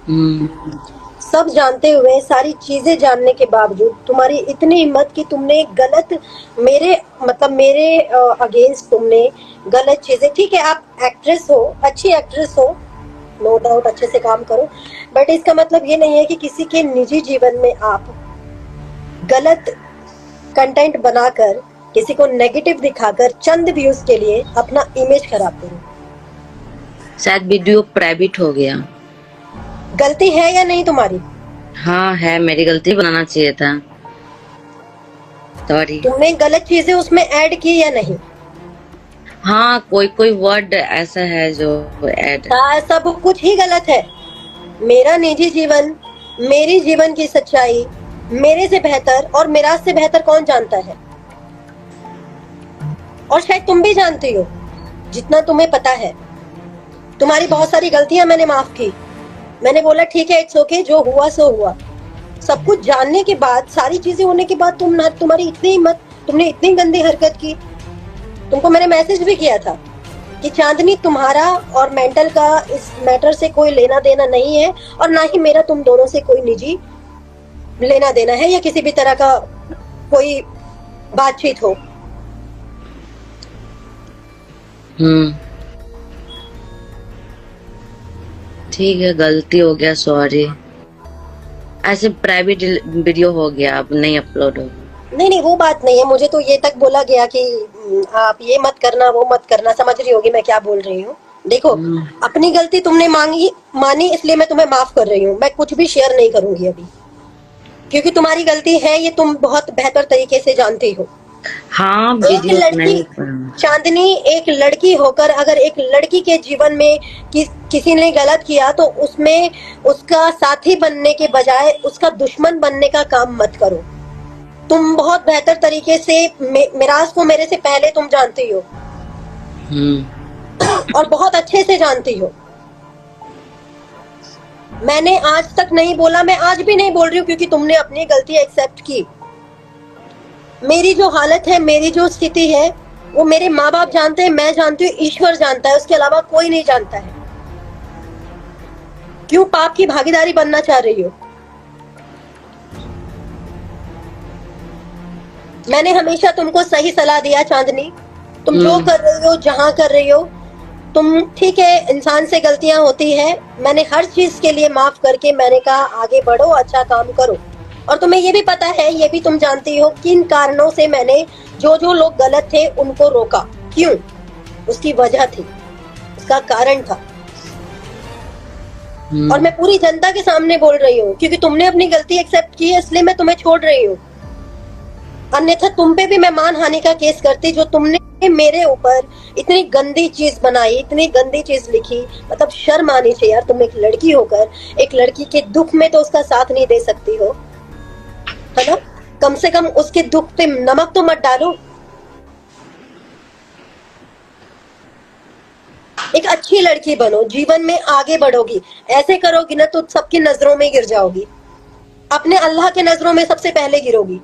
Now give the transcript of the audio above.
हम्म। सब जानते हुए, सारी चीजें जानने के बावजूद तुम्हारी इतनी हिम्मत कि तुमने गलत, मेरे मतलब मेरे अगेंस्ट तुमने गलत चीजें, ठीक है आप एक्ट्रेस हो, अच्छी एक्ट्रेस हो, नो डाउट अच्छे से काम करो, बट इसका मतलब ये नहीं है कि किसी के निजी जीवन में आप गलत कंटेंट बनाकर, किसी को नेगेटिव दिखाकर चंद व्यूज के लिए अपना इमेज खराब करो। शायद वीडियो प्राइवेट हो गया। गलती है या नहीं तुम्हारी? हाँ है, मेरी गलती, बनाना चाहिए था। सॉरी। तुमने गलत चीजें उसमें ऐड की या नहीं? हाँ, कोई कोई वर्ड ऐसा है जो ऐड। सब कुछ ही गलत है। मेरा निजी जीवन, मेरी जीवन की सच्चाई मेरे से बेहतर और मिराज से बेहतर कौन जानता है? और शायद तुम भी जानती हो, जितना तुम्हें पता है। तुम्हारी बहुत सारी गलतियां मैंने माफ की, मैंने बोला ठीक है इट्स ओके, जो हुआ सो हुआ। सब कुछ जानने के बाद, सारी चीजें होने के बाद तुम्हारी इतनी हिम्मत, तुमने इतनी गंदी हरकत की। तुमको मैंने मैसेज भी किया था कि चांदनी, तुम्हारा और मेंटल का इस मैटर से कोई लेना देना नहीं है, और ना ही मेरा तुम दोनों से कोई निजी लेना देना है या किसी भी तरह का कोई बातचीत हो। ठीक है, गलती हो गया, सॉरी। ऐसे प्राइवेट वीडियो हो गया, अब नहीं अपलोड हो। नहीं नहीं, वो बात नहीं है, मुझे तो ये तक बोला गया कि आप ये मत करना, वो मत करना। समझ रही होगी मैं क्या बोल रही हूँ। देखो, अपनी गलती तुमने मानी, इसलिए मैं तुम्हें माफ कर रही हूँ। मैं कुछ भी शेयर नहीं करूंगी अभी, क्योंकि तुम्हारी गलती है, ये तुम बहुत बेहतर तरीके से जानती हो। हाँ, एक वीडियो लड़की, नहीं। चांदनी, एक लड़की होकर अगर एक लड़की के जीवन में किसी ने गलत किया तो उसमें उसका साथी बनने के बजाय उसका दुश्मन बनने का काम मत करो। तुम बहुत बेहतर तरीके से मिराज को मेरे से पहले तुम जानती हो, और बहुत अच्छे से जानती हो। मैंने आज तक नहीं बोला, मैं आज भी नहीं बोल रही हूँ, क्योंकि तुमने अपनी गलती एक्सेप्ट की। मेरी जो हालत है, मेरी जो स्थिति है, वो मेरे माँ बाप जानते हैं, मैं जानती हूँ, ईश्वर जानता है, उसके अलावा कोई नहीं जानता है। क्यों पाप की भागीदारी बनना चाह रही हो? मैंने हमेशा तुमको सही सलाह दिया चांदनी। तुम जो कर रही हो, जहां कर रही हो, तुम ठीक है, इंसान से गलतियां होती है। मैंने हर चीज के लिए माफ करके मैंने कहा आगे बढ़ो, अच्छा काम करो। और तुम्हें ये भी पता है, ये भी तुम जानती हो किन कारणों से मैंने जो जो लोग गलत थे उनको रोका। क्यों? उसकी वजह थी, उसका कारण था। और मैं पूरी जनता के सामने बोल रही हूँ, क्योंकि तुमने अपनी गलती एक्सेप्ट की है, इसलिए मैं तुम्हें छोड़ रही हूँ। अन्यथा तुम पे भी मैं मानहानि का केस करती, जो तुमने मेरे ऊपर इतनी गंदी चीज बनाई, इतनी गंदी चीज लिखी। मतलब शर्म आनी चाहिए यार, तुम एक लड़की होकर एक लड़की के दुख में तो उसका साथ नहीं दे सकती हो, है ना? कम से कम उसके दुख पे नमक तो मत डालो। एक अच्छी लड़की बनो, जीवन में आगे बढ़ोगी। ऐसे करोगी ना तो सबकी नजरों में गिर जाओगी, अपने अल्लाह के नजरों में सबसे पहले गिरोगी।